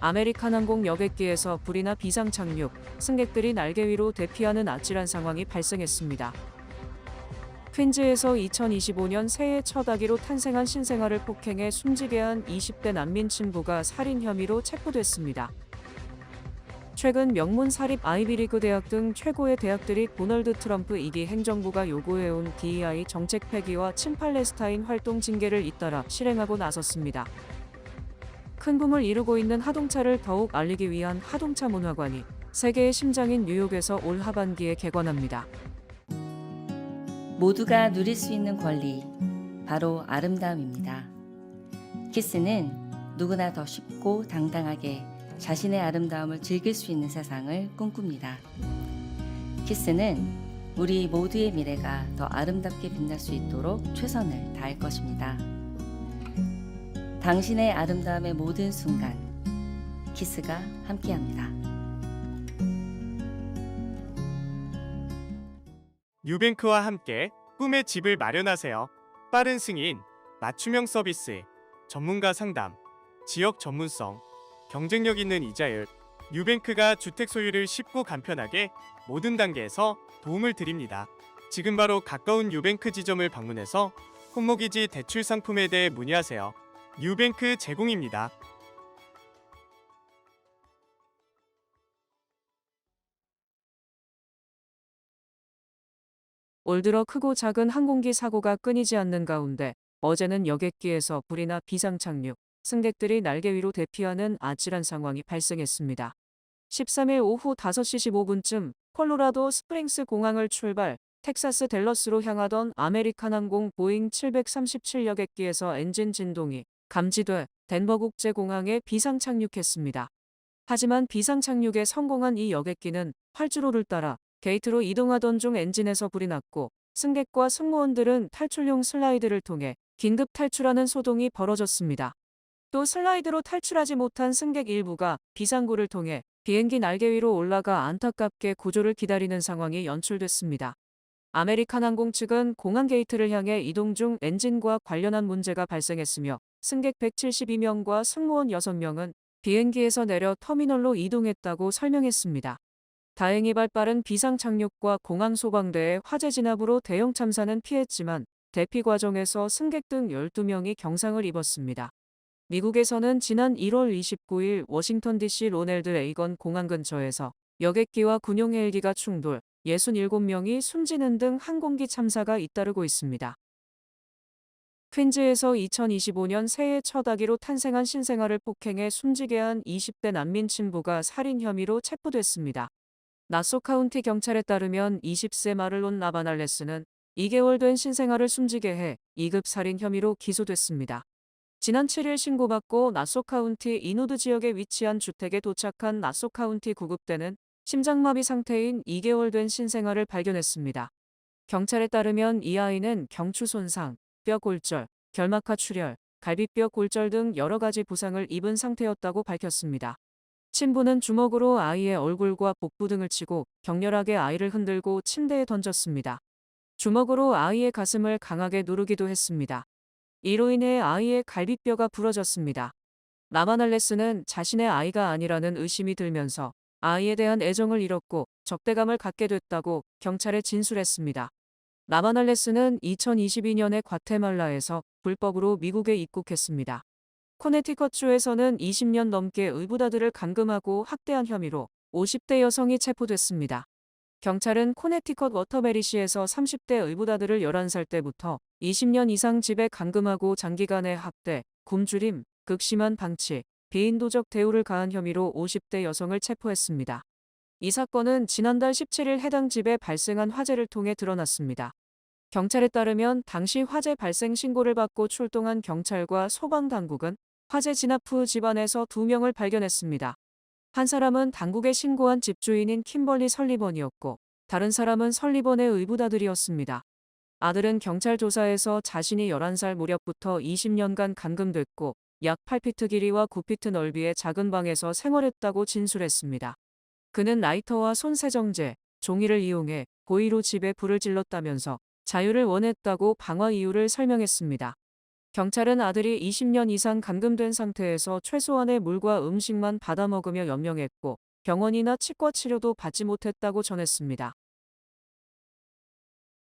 아메리칸 항공 여객기에서 불이나 비상 착륙, 승객들이 날개 위로 대피하는 아찔한 상황이 발생했습니다. 퀸즈에서 2025년 새해 첫 아기로 탄생한 신생아를 폭행해 숨지게 한 20대 난민 친부가 살인 혐의로 체포됐습니다. 최근 명문 사립 아이비리그 대학 등 최고의 대학들이 도널드 트럼프 2기 행정부가 요구해온 DEI 정책 폐기와 친팔레스타인 활동 징계를 잇따라 실행하고 나섰습니다. 큰 붐을 이루고 있는 하동차를 더욱 알리기 위한 하동차 문화관이 세계의 심장인 뉴욕에서 올 하반기에 개관합니다. 모두가 누릴 수 있는 권리, 바로 아름다움입니다. 키스는 누구나 더 쉽고 당당하게 자신의 아름다움을 즐길 수 있는 세상을 꿈꿉니다. 키스는 우리 모두의 미래가 더 아름답게 빛날 수 있도록 최선을 다할 것입니다. 당신의 아름다움의 모든 순간, 키스가 함께합니다. 뉴뱅크와 함께 꿈의 집을 마련하세요. 빠른 승인, 맞춤형 서비스, 전문가 상담, 지역 전문성, 경쟁력 있는 이자율. 뉴뱅크가 주택 소유를 쉽고 간편하게 모든 단계에서 도움을 드립니다. 지금 바로 가까운 뉴뱅크 지점을 방문해서 홈모기지 대출 상품에 대해 문의하세요. 뉴뱅크 제공입니다. 올 들어 크고 작은 항공기 사고가 끊이지 않는 가운데 어제는 여객기에서 불이나 비상 착륙, 승객들이 날개 위로 대피하는 아찔한 상황이 발생했습니다. 13일 오후 5시 15분쯤 콜로라도 스프링스 공항을 출발, 텍사스 댈러스로 향하던 아메리칸 항공 보잉 737 여객기에서 엔진 진동이 감지돼 덴버 국제공항에 비상 착륙했습니다. 하지만 비상 착륙에 성공한 이 여객기는 활주로를 따라 게이트로 이동하던 중 엔진에서 불이 났고 승객과 승무원들은 탈출용 슬라이드를 통해 긴급 탈출하는 소동이 벌어졌습니다. 또 슬라이드로 탈출하지 못한 승객 일부가 비상구를 통해 비행기 날개 위로 올라가 안타깝게 구조를 기다리는 상황이 연출됐습니다. 아메리칸 항공 측은 공항 게이트를 향해 이동 중 엔진과 관련한 문제가 발생했으며 승객 172명과 승무원 6명은 비행기에서 내려 터미널로 이동했다고 설명했습니다. 다행히 발빠른 비상 착륙과 공항 소방대의 화재 진압으로 대형 참사는 피했지만 대피 과정에서 승객 등 12명이 경상을 입었습니다. 미국에서는 지난 1월 29일 워싱턴 DC 로넬드 레이건 공항 근처에서 여객기와 군용 헬기가 충돌, 67명이 숨지는 등 항공기 참사가 잇따르고 있습니다. 퀸즈에서 2025년 새해 첫 아기로 탄생한 신생아를 폭행해 숨지게 한 20대 난민 친부가 살인 혐의로 체포됐습니다. 나소 카운티 경찰에 따르면 20세 마를론 라바날레스는 2개월 된 신생아를 숨지게 해 2급 살인 혐의로 기소됐습니다. 지난 7일 신고받고 나소 카운티 이노드 지역에 위치한 주택에 도착한 나소 카운티 구급대는 심장마비 상태인 2개월 된 신생아를 발견했습니다. 경찰에 따르면 이 아이는 경추 손상, 뼈 골절, 결막하 출혈, 갈비뼈 골절 등 여러 가지 부상을 입은 상태였다고 밝혔습니다. 친부는 주먹으로 아이의 얼굴과 복부 등을 치고 격렬하게 아이를 흔들고 침대에 던졌습니다. 주먹으로 아이의 가슴을 강하게 누르기도 했습니다. 이로 인해 아이의 갈비뼈가 부러졌습니다. 라바날레스는 자신의 아이가 아니라는 의심이 들면서 아이에 대한 애정을 잃었고 적대감을 갖게 됐다고 경찰에 진술했습니다. 라바날레스는 2022년에 과테말라에서 불법으로 미국에 입국했습니다. 코네티컷주에서는 20년 넘게 의붓아들을 감금하고 학대한 혐의로 50대 여성이 체포됐습니다. 경찰은 코네티컷 워터베리시에서 30대 의붓아들을 11살 때부터 20년 이상 집에 감금하고 장기간의 학대, 굶주림, 극심한 방치, 비인도적 대우를 가한 혐의로 50대 여성을 체포했습니다. 이 사건은 지난달 17일 해당 집에 발생한 화재를 통해 드러났습니다. 경찰에 따르면 당시 화재 발생 신고를 받고 출동한 경찰과 소방당국은 화재 진압 후 집안에서 2명을 발견했습니다. 한 사람은 당국에 신고한 집주인인 킴벌리 설리번이었고 다른 사람은 설리번의 의붓아들이었습니다. 아들은 경찰 조사에서 자신이 11살 무렵부터 20년간 감금됐고 약 8피트 길이와 9피트 넓이의 작은 방에서 생활했다고 진술했습니다. 그는 라이터와 손세정제, 종이를 이용해 고의로 집에 불을 질렀다면서 자유를 원했다고 방화 이유를 설명했습니다. 경찰은 아들이 20년 이상 감금된 상태에서 최소한의 물과 음식만 받아 먹으며 연명했고 병원이나 치과 치료도 받지 못했다고 전했습니다.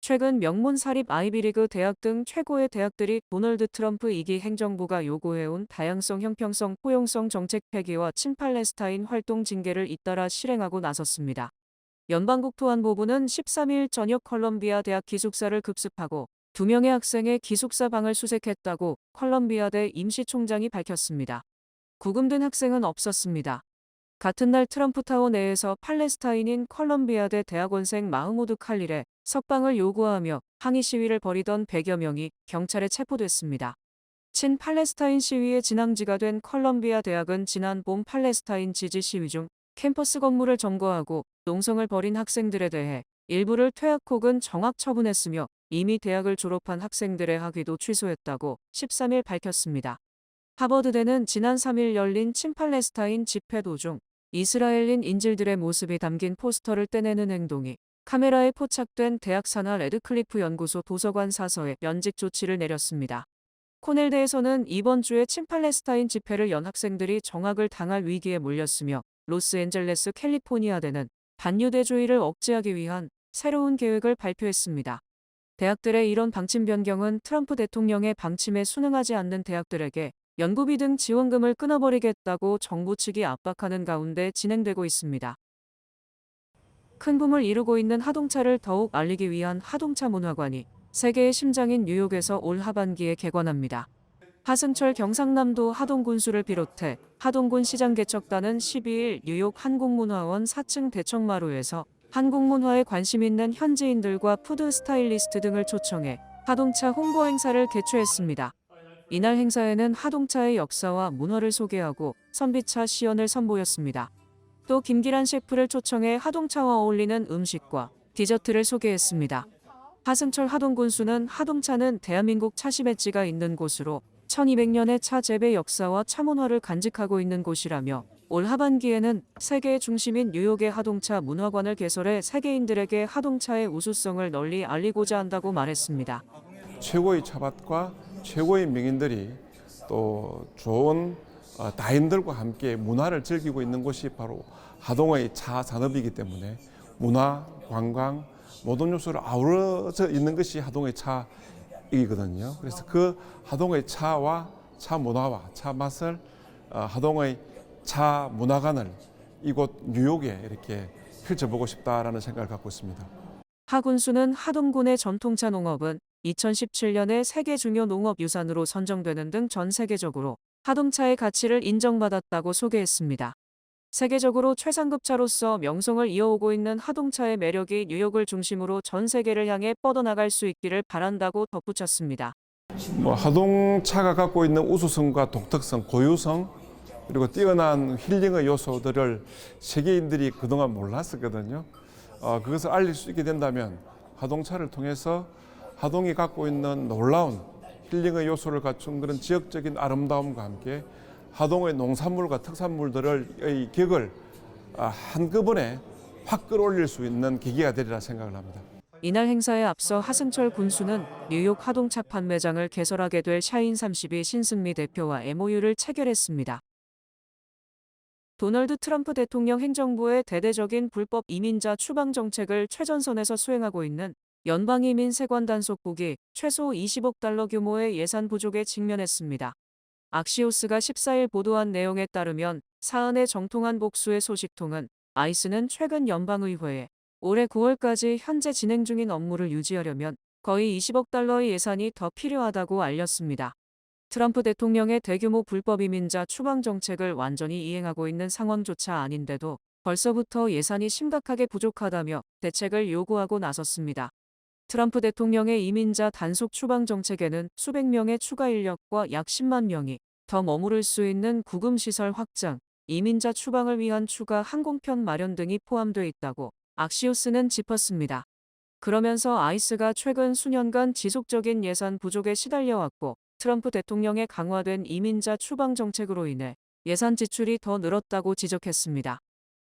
최근 명문 사립 아이비리그 대학 등 최고의 대학들이 도널드 트럼프 2기 행정부가 요구해온 다양성 형평성 포용성 정책 폐기와 친팔레스타인 활동 징계를 잇따라 실행하고 나섰습니다. 연방국토안보부는 13일 저녁 컬럼비아 대학 기숙사를 급습하고 2명의 학생의 기숙사 방을 수색했다고 컬럼비아대 임시총장이 밝혔습니다. 구금된 학생은 없었습니다. 같은 날 트럼프타워 내에서 팔레스타인인 컬럼비아대 대학원생 마흐무드 칼릴의 석방을 요구하며 항의 시위를 벌이던 100여 명이 경찰에 체포됐습니다. 친팔레스타인 시위의 진앙지가 된 컬럼비아 대학은 지난 봄 팔레스타인 지지 시위 중 캠퍼스 건물을 점거하고 농성을 벌인 학생들에 대해 일부를 퇴학 혹은 정학 처분했으며 이미 대학을 졸업한 학생들의 학위도 취소했다고 13일 밝혔습니다. 하버드대는 지난 3일 열린 친팔레스타인 집회 도중 이스라엘인 인질들의 모습이 담긴 포스터를 떼내는 행동이 카메라에 포착된 대학 산하 레드클리프 연구소 도서관 사서에 면직 조치를 내렸습니다. 코넬대에서는 이번 주에 친팔레스타인 집회를 연 학생들이 정학을 당할 위기에 몰렸으며 로스앤젤레스 캘리포니아대는 반유대주의를 억제하기 위한 새로운 계획을 발표했습니다. 대학들의 이런 방침 변경은 트럼프 대통령의 방침에 순응하지 않는 대학들에게 연구비 등 지원금을 끊어버리겠다고 정부 측이 압박하는 가운데 진행되고 있습니다. 큰 붐을 이루고 있는 하동차를 더욱 알리기 위한 하동차 문화관이 세계의 심장인 뉴욕에서 올 하반기에 개관합니다. 하승철 경상남도 하동군수를 비롯해 하동군 시장 개척단은 12일 뉴욕 한국문화원 4층 대청마루에서 한국문화에 관심 있는 현지인들과 푸드 스타일리스트 등을 초청해 하동차 홍보 행사를 개최했습니다. 이날 행사에는 하동차의 역사와 문화를 소개하고 선비차 시연을 선보였습니다. 또 김기란 셰프를 초청해 하동차와 어울리는 음식과 디저트를 소개했습니다. 하승철 하동군수는 하동차는 대한민국 차시 배지가 있는 곳으로 1200년의 차 재배 역사와 차 문화를 간직하고 있는 곳이라며 올 하반기에는 세계의 중심인 뉴욕의 하동차 문화관을 개설해 세계인들에게 하동차의 우수성을 널리 알리고자 한다고 말했습니다. 최고의 차밭과 최고의 명인들이 또 좋은 다인들과 함께 문화를 즐기고 있는 곳이 바로 하동의 차 산업이기 때문에 문화, 관광 모든 요소를 아우러져 있는 것이 하동의 차이거든요. 그래서 그 하동의 차와 차 문화와 차 맛을 하동의 차 문화관을 이곳 뉴욕에 이렇게 펼쳐보고 싶다라는 생각을 갖고 있습니다. 하 군수는 하동군의 전통차 농업은 2017년에 세계 중요 농업 유산으로 선정되는 등 전 세계적으로 하동차의 가치를 인정받았다고 소개했습니다. 세계적으로 최상급차로서 명성을 이어오고 있는 하동차의 매력이 뉴욕을 중심으로 전 세계를 향해 뻗어나갈 수 있기를 바란다고 덧붙였습니다. 하동차가 갖고 있는 우수성과 독특성, 고유성 그리고 뛰어난 힐링의 요소들을 세계인들이 그동안 몰랐었거든요. 그것을 알릴 수 있게 된다면 하동차를 통해서 하동이 갖고 있는 놀라운 힐링의 요소를 갖춘 그런 지역적인 아름다움과 함께 하동의 농산물과 특산물들의 격을 한꺼번에 확 끌어올릴 수 있는 계기가 되리라 생각을 합니다. 이날 행사에 앞서 하승철 군수는 뉴욕 하동차 판매장을 개설하게 될 샤인32 신승미 대표와 MOU를 체결했습니다. 도널드 트럼프 대통령 행정부의 대대적인 불법 이민자 추방 정책을 최전선에서 수행하고 있는 연방이민 세관 단속국이 최소 20억 달러 규모의 예산 부족에 직면했습니다. 악시오스가 14일 보도한 내용에 따르면 사안의 정통한 복수의 소식통은 아이스는 최근 연방의회에 올해 9월까지 현재 진행 중인 업무를 유지하려면 거의 20억 달러의 예산이 더 필요하다고 알렸습니다. 트럼프 대통령의 대규모 불법 이민자 추방 정책을 완전히 이행하고 있는 상황조차 아닌데도 벌써부터 예산이 심각하게 부족하다며 대책을 요구하고 나섰습니다. 트럼프 대통령의 이민자 단속 추방 정책에는 수백 명의 추가 인력과 약 10만 명이 더 머무를 수 있는 구금시설 확장, 이민자 추방을 위한 추가 항공편 마련 등이 포함돼 있다고 악시오스는 짚었습니다. 그러면서 아이스가 최근 수년간 지속적인 예산 부족에 시달려왔고 트럼프 대통령의 강화된 이민자 추방 정책으로 인해 예산 지출이 더 늘었다고 지적했습니다.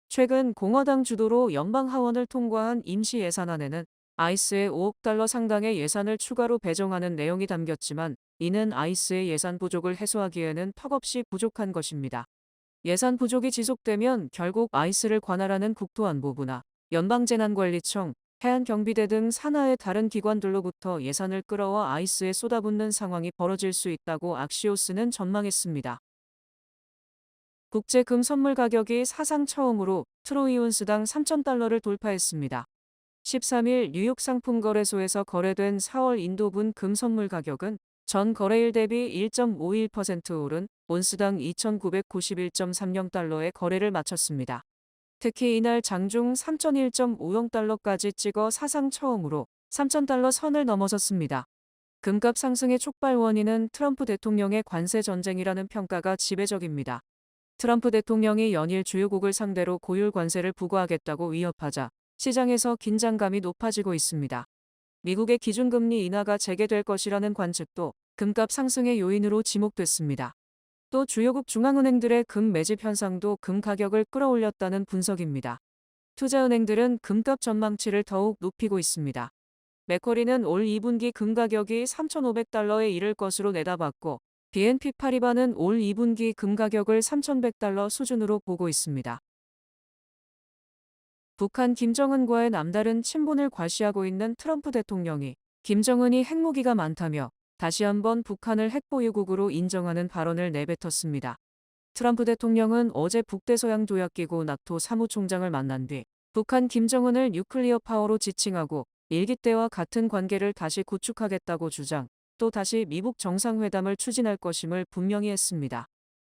최근 공화당 주도로 연방 하원을 통과한 임시 예산안에는 아이스에 5억 달러 상당의 예산을 추가로 배정하는 내용이 담겼지만 이는 아이스의 예산 부족을 해소하기에는 턱없이 부족한 것입니다. 예산 부족이 지속되면 결국 아이스를 관할하는 국토안보부나 연방재난관리청, 해안경비대 등 산하의 다른 기관들로부터 예산을 끌어와 아이스에 쏟아붓는 상황이 벌어질 수 있다고 악시오스는 전망했습니다. 국제 금 선물 가격이 사상 처음으로 트로이 온스당 3,000달러를 돌파했습니다. 13일 뉴욕 상품거래소에서 거래된 4월 인도분 금 선물 가격은 전 거래일 대비 1.51% 오른 온스당 2,991.30달러에 거래를 마쳤습니다. 특히 이날 장중 3,001.50달러까지 찍어 사상 처음으로 3,000달러 선을 넘어섰습니다. 금값 상승의 촉발 원인은 트럼프 대통령의 관세 전쟁이라는 평가가 지배적입니다. 트럼프 대통령이 연일 주요국을 상대로 고율 관세를 부과하겠다고 위협하자 시장에서 긴장감이 높아지고 있습니다. 미국의 기준금리 인하가 재개될 것이라는 관측도 금값 상승의 요인으로 지목됐습니다. 또 주요국 중앙은행들의 금 매집 현상도 금 가격을 끌어올렸다는 분석입니다. 투자은행들은 금값 전망치를 더욱 높이고 있습니다. 맥쿼리는 올 2분기 금 가격이 3,500달러에 이를 것으로 내다봤고 BNP 파리바는 올 2분기 금 가격을 3,100달러 수준으로 보고 있습니다. 북한 김정은과의 남다른 친분을 과시하고 있는 트럼프 대통령이 김정은이 핵무기가 많다며 다시 한번 북한을 핵보유국으로 인정하는 발언을 내뱉었습니다. 트럼프 대통령은 어제 북대서양 조약기구 나토 사무총장을 만난 뒤 북한 김정은을 뉴클리어 파워로 지칭하고 일기 때와 같은 관계를 다시 구축하겠다고 주장, 또 다시 미북 정상회담을 추진할 것임을 분명히 했습니다.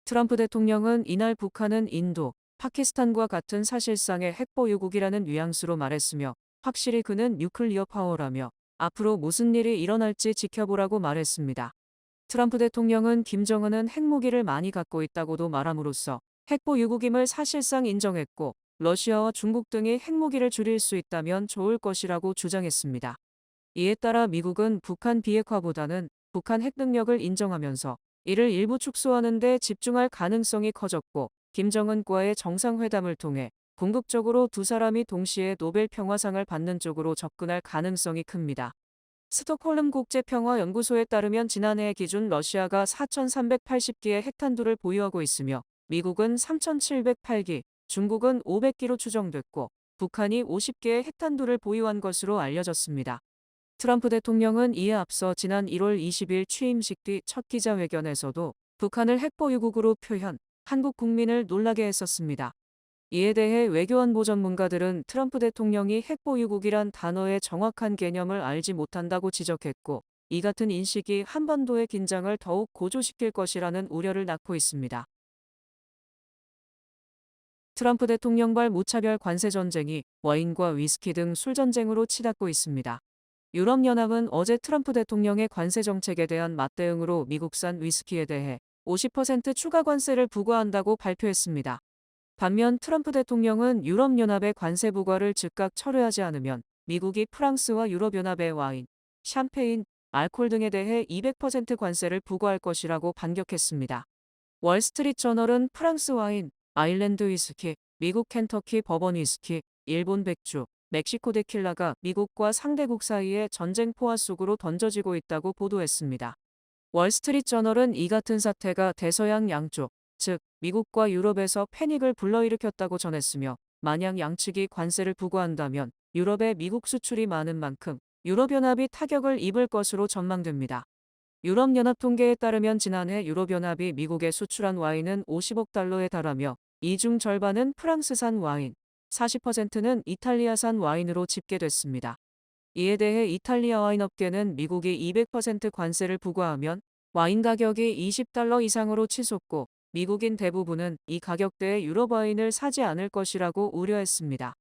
트럼프 대통령은 이날 북한은 인도, 파키스탄과 같은 사실상의 핵보유국이라는 뉘앙스로 말했으며 확실히 그는 뉴클리어 파워라며 앞으로 무슨 일이 일어날지 지켜보라고 말했습니다. 트럼프 대통령은 김정은은 핵무기를 많이 갖고 있다고도 말함으로써 핵보유국임을 사실상 인정했고 러시아와 중국 등이 핵무기를 줄일 수 있다면 좋을 것이라고 주장했습니다. 이에 따라 미국은 북한 비핵화보다는 북한 핵능력을 인정하면서 이를 일부 축소하는 데 집중할 가능성이 커졌고 김정은과의 정상회담을 통해 궁극적으로 두 사람이 동시에 노벨 평화상을 받는 쪽으로 접근할 가능성이 큽니다. 스톡홀름 국제평화연구소에 따르면 지난해 기준 러시아가 4,380기의 핵탄두를 보유하고 있으며 미국은 3,708기, 중국은 500기로 추정됐고 북한이 50개의 핵탄두를 보유한 것으로 알려졌습니다. 트럼프 대통령은 이에 앞서 지난 1월 20일 취임식 뒤 첫 기자회견에서도 북한을 핵보유국으로 표현, 한국 국민을 놀라게 했었습니다. 이에 대해 외교안보 전문가들은 트럼프 대통령이 핵보유국이란 단어의 정확한 개념을 알지 못한다고 지적했고 이 같은 인식이 한반도의 긴장을 더욱 고조시킬 것이라는 우려를 낳고 있습니다. 트럼프 대통령발 무차별 관세 전쟁이 와인과 위스키 등 술 전쟁으로 치닫고 있습니다. 유럽연합은 어제 트럼프 대통령의 관세 정책에 대한 맞대응으로 미국산 위스키에 대해 50% 추가 관세를 부과한다고 발표했습니다. 반면 트럼프 대통령은 유럽연합의 관세 부과를 즉각 철회하지 않으면 미국이 프랑스와 유럽연합의 와인, 샴페인, 알코올 등에 대해 200% 관세를 부과할 것이라고 반격했습니다. 월스트리트저널은 프랑스 와인, 아일랜드 위스키, 미국 켄터키 버번 위스키, 일본 백주, 멕시코 데킬라가 미국과 상대국 사이에 전쟁 포화 속으로 던져지고 있다고 보도했습니다. 월스트리트저널은 이 같은 사태가 대서양 양쪽, 즉 미국과 유럽에서 패닉을 불러일으켰다고 전했으며 만약 양측이 관세를 부과한다면 유럽에 미국 수출이 많은 만큼 유럽연합이 타격을 입을 것으로 전망됩니다. 유럽연합 통계에 따르면 지난해 유럽연합이 미국에 수출한 와인은 50억 달러에 달하며 이 중 절반은 프랑스산 와인, 40%는 이탈리아산 와인으로 집계됐습니다. 이에 대해 이탈리아 와인 업계는 미국이 200% 관세를 부과하면 와인 가격이 20달러 이상으로 치솟고 미국인 대부분은 이 가격대의 유럽 와인을 사지 않을 것이라고 우려했습니다.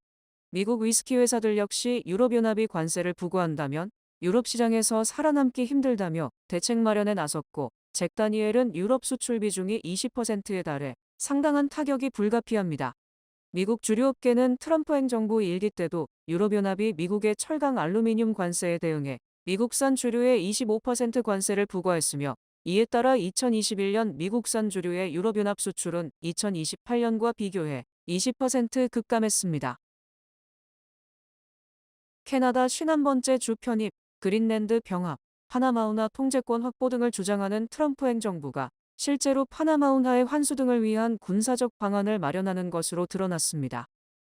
미국 위스키 회사들 역시 유럽연합이 관세를 부과한다면 유럽 시장에서 살아남기 힘들다며 대책 마련에 나섰고 잭 다니엘은 유럽 수출 비중이 20%에 달해 상당한 타격이 불가피합니다. 미국 주류업계는 트럼프 행정부 일기 때도 유럽연합이 미국의 철강 알루미늄 관세에 대응해 미국산 주류에 25% 관세를 부과했으며 이에 따라 2021년 미국산 주류의 유럽연합 수출은 2028년과 비교해 20% 급감했습니다. 캐나다 51번째 주 편입, 그린랜드 병합, 파나마운하 통제권 확보 등을 주장하는 트럼프 행정부가 실제로 파나마운하의 환수 등을 위한 군사적 방안을 마련하는 것으로 드러났습니다.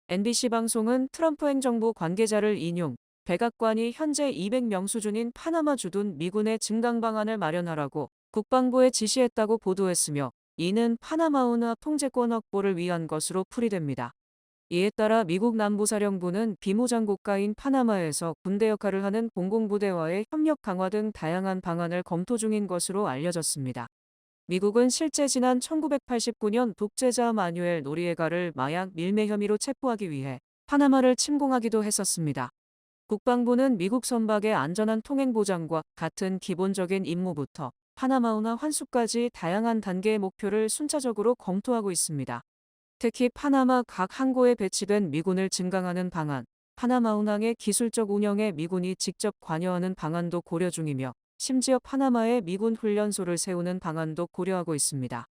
NBC 방송은 트럼프 행정부 관계자를 인용, 백악관이 현재 200명 수준인 파나마 주둔 미군의 증강 방안을 마련하라고 국방부에 지시했다고 보도했으며, 이는 파나마운하 통제권 확보를 위한 것으로 풀이됩니다. 이에 따라 미국 남부사령부는 비무장 국가인 파나마에서 군대 역할을 하는 공공부대와의 협력 강화 등 다양한 방안을 검토 중인 것으로 알려졌습니다. 미국은 실제 지난 1989년 독재자 마뉴엘 노리에가를 마약 밀매 혐의로 체포하기 위해 파나마를 침공하기도 했었습니다. 국방부는 미국 선박의 안전한 통행 보장과 같은 기본적인 임무부터 파나마운하 환수까지 다양한 단계의 목표를 순차적으로 검토하고 있습니다. 특히 파나마 각 항구에 배치된 미군을 증강하는 방안, 파나마운항의 기술적 운영에 미군이 직접 관여하는 방안도 고려 중이며, 심지어 파나마에 미군 훈련소를 세우는 방안도 고려하고 있습니다.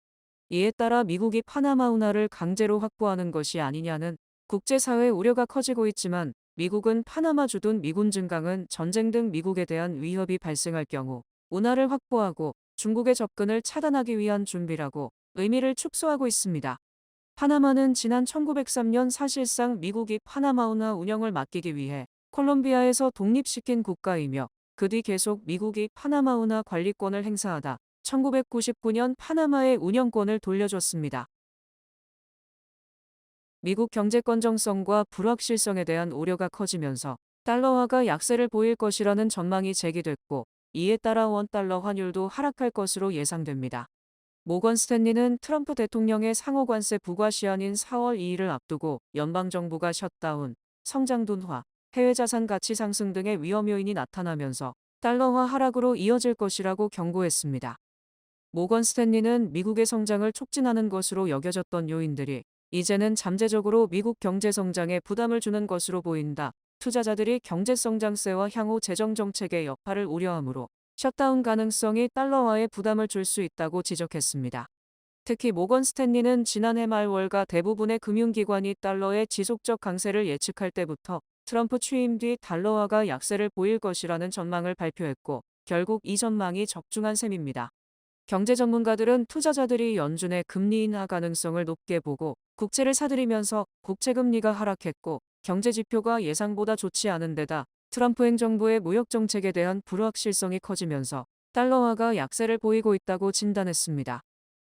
이에 따라 미국이 파나마운하를 강제로 확보하는 것이 아니냐는 국제사회의 우려가 커지고 있지만, 미국은 파나마 주둔 미군 증강은 전쟁 등 미국에 대한 위협이 발생할 경우 운하를 확보하고 중국의 접근을 차단하기 위한 준비라고 의미를 축소하고 있습니다. 파나마는 지난 1903년 사실상 미국이 파나마운하 운영을 맡기기 위해 콜롬비아에서 독립시킨 국가이며, 그 뒤 계속 미국이 파나마운하 관리권을 행사하다 1999년 파나마의 운영권을 돌려줬습니다. 미국 경제 건정성과 불확실성에 대한 우려가 커지면서 달러화가 약세를 보일 것이라는 전망이 제기됐고, 이에 따라 원달러 환율도 하락할 것으로 예상됩니다. 모건 스탠리는 트럼프 대통령의 상호관세 부과 시한인 4월 2일을 앞두고 연방정부가 셧다운, 성장 둔화, 해외자산 가치 상승 등의 위험 요인이 나타나면서 달러화 하락으로 이어질 것이라고 경고했습니다. 모건 스탠리는 미국의 성장을 촉진하는 것으로 여겨졌던 요인들이 이제는 잠재적으로 미국 경제 성장에 부담을 주는 것으로 보인다. 투자자들이 경제 성장세와 향후 재정 정책의 여파를 우려하므로 셧다운 가능성이 달러화에 부담을 줄 수 있다고 지적했습니다. 특히 모건 스탠리는 지난해 말 월가 대부분의 금융기관이 달러의 지속적 강세를 예측할 때부터 트럼프 취임 뒤 달러화가 약세를 보일 것이라는 전망을 발표했고, 결국 이 전망이 적중한 셈입니다. 경제 전문가들은 투자자들이 연준의 금리 인하 가능성을 높게 보고 국채를 사들이면서 국채금리가 하락했고, 경제 지표가 예상보다 좋지 않은 데다 트럼프 행정부의 무역 정책에 대한 불확실성이 커지면서 달러화가 약세를 보이고 있다고 진단했습니다.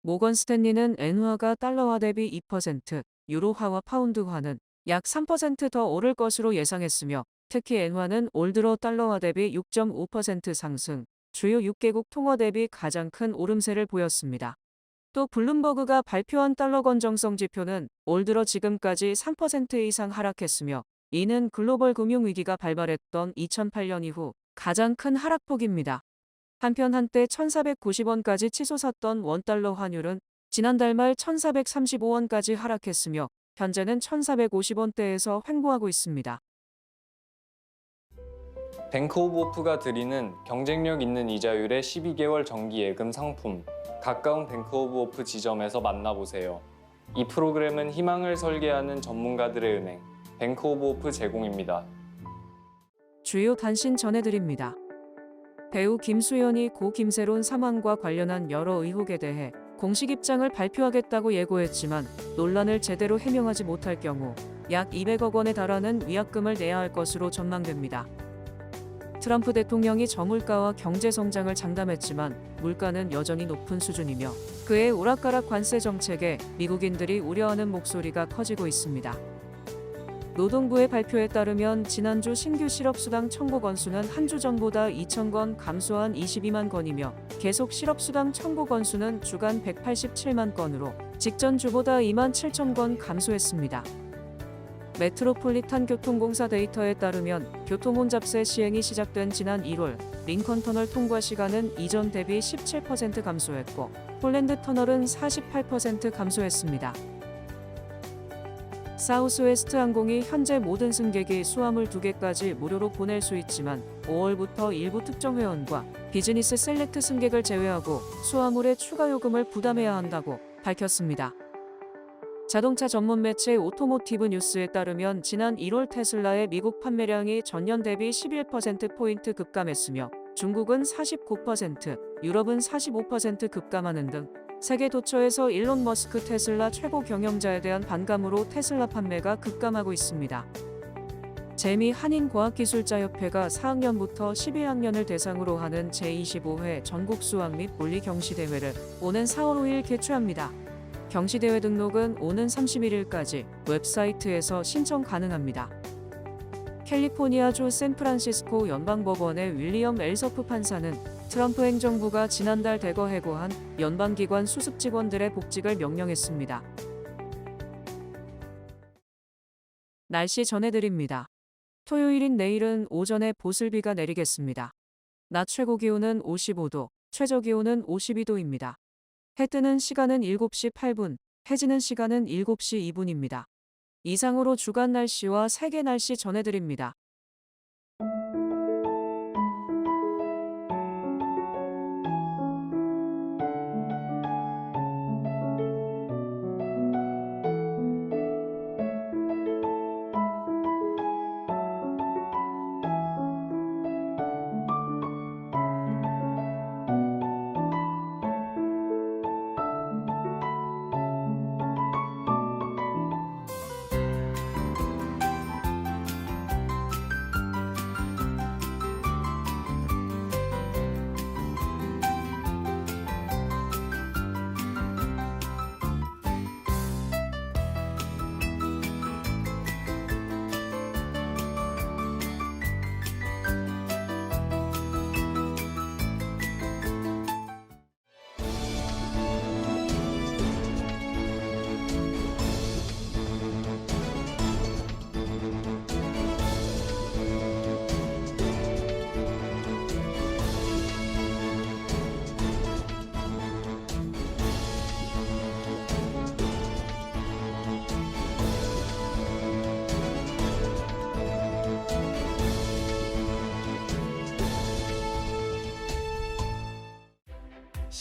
모건 스탠리는 엔화가 달러화 대비 2%, 유로화와 파운드화는 약 3% 더 오를 것으로 예상했으며, 특히 엔화는 올 들어 달러화 대비 6.5% 상승, 주요 6개국 통화 대비 가장 큰 오름세를 보였습니다. 또 블룸버그가 발표한 달러 건정성 지표는 올 들어 지금까지 3% 이상 하락했으며, 이는 글로벌 금융위기가 발발했던 2008년 이후 가장 큰 하락폭입니다. 한편 한때 1490원까지 치솟았던 원달러 환율은 지난달 말 1435원까지 하락했으며, 현재는 1450원대에서 횡보하고 있습니다. 뱅크 오브 호프가 드리는 경쟁력 있는 이자율의 12개월 정기 예금 상품, 가까운 뱅크 오브 호프 지점에서 만나보세요. 이 프로그램은 희망을 설계하는 전문가들의 은행, 뱅크 오브 호프 제공입니다. 주요 단신 전해드립니다. 배우 김수현이 고 김세론 사망과 관련한 여러 의혹에 대해 공식 입장을 발표하겠다고 예고했지만, 논란을 제대로 해명하지 못할 경우 약 200억 원에 달하는 위약금을 내야 할 것으로 전망됩니다. 트럼프 대통령이 저물가와 경제 성장을 장담했지만 물가는 여전히 높은 수준이며, 그의 오락가락 관세 정책에 미국인들이 우려하는 목소리가 커지고 있습니다. 노동부의 발표에 따르면 지난주 신규 실업수당 청구 건수는 한 주 전보다 2,000건 감소한 22만 건이며, 계속 실업수당 청구 건수는 주간 187만 건으로 직전 주보다 2만 7천 건 감소했습니다. 메트로폴리탄 교통공사 데이터에 따르면 교통혼잡세 시행이 시작된 지난 1월 링컨 터널 통과 시간은 이전 대비 17% 감소했고, 폴랜드 터널은 48% 감소했습니다. 사우스웨스트 항공이 현재 모든 승객이 수화물 2개까지 무료로 보낼 수 있지만 5월부터 일부 특정 회원과 비즈니스 셀렉트 승객을 제외하고 수화물의 추가 요금을 부담해야 한다고 밝혔습니다. 자동차 전문 매체 오토모티브 뉴스에 따르면 지난 1월 테슬라의 미국 판매량이 전년 대비 11%포인트 급감했으며 중국은 49%, 유럽은 45% 급감하는 등 세계 도처에서 일론 머스크 테슬라 최고 경영자에 대한 반감으로 테슬라 판매가 급감하고 있습니다. 재미 한인과학기술자협회가 4학년부터 11학년을 대상으로 하는 제25회 전국 수학 및 물리 경시대회를 오는 4월 5일 개최합니다. 경시대회 등록은 오는 31일까지 웹사이트에서 신청 가능합니다. 캘리포니아주 샌프란시스코 연방법원의 윌리엄 엘서프 판사는 트럼프 행정부가 지난달 대거 해고한 연방기관 수습 직원들의 복직을 명령했습니다. 날씨 전해드립니다. 토요일인 내일은 오전에 보슬비가 내리겠습니다. 낮 최고 기온은 55도, 최저 기온은 52도입니다. 해 뜨는 시간은 7시 8분, 해 지는 시간은 7시 2분입니다. 이상으로 주간 날씨와 세계 날씨 전해드립니다.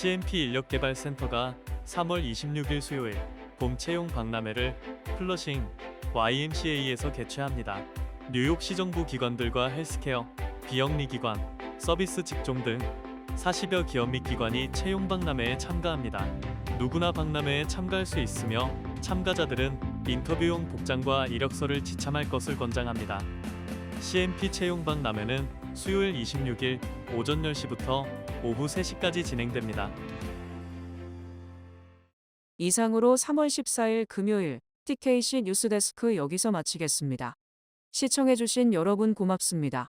CMP 인력개발센터가 3월 26일 수요일 봄 채용 박람회를 플러싱 YMCA에서 개최합니다. 뉴욕시정부 기관들과 헬스케어, 비영리 기관, 서비스 직종 등 40여 기업 및 기관이 채용 박람회에 참가합니다. 누구나 박람회에 참가할 수 있으며 참가자들은 인터뷰용 복장과 이력서를 지참할 것을 권장합니다. CMP 채용 박람회는 수요일 26일 오전 10시부터 오후 3시까지 진행됩니다. 이상으로 3월 14일 금요일 TKC 뉴스데스크 여기서 마치겠습니다. 시청해주신 여러분 고맙습니다.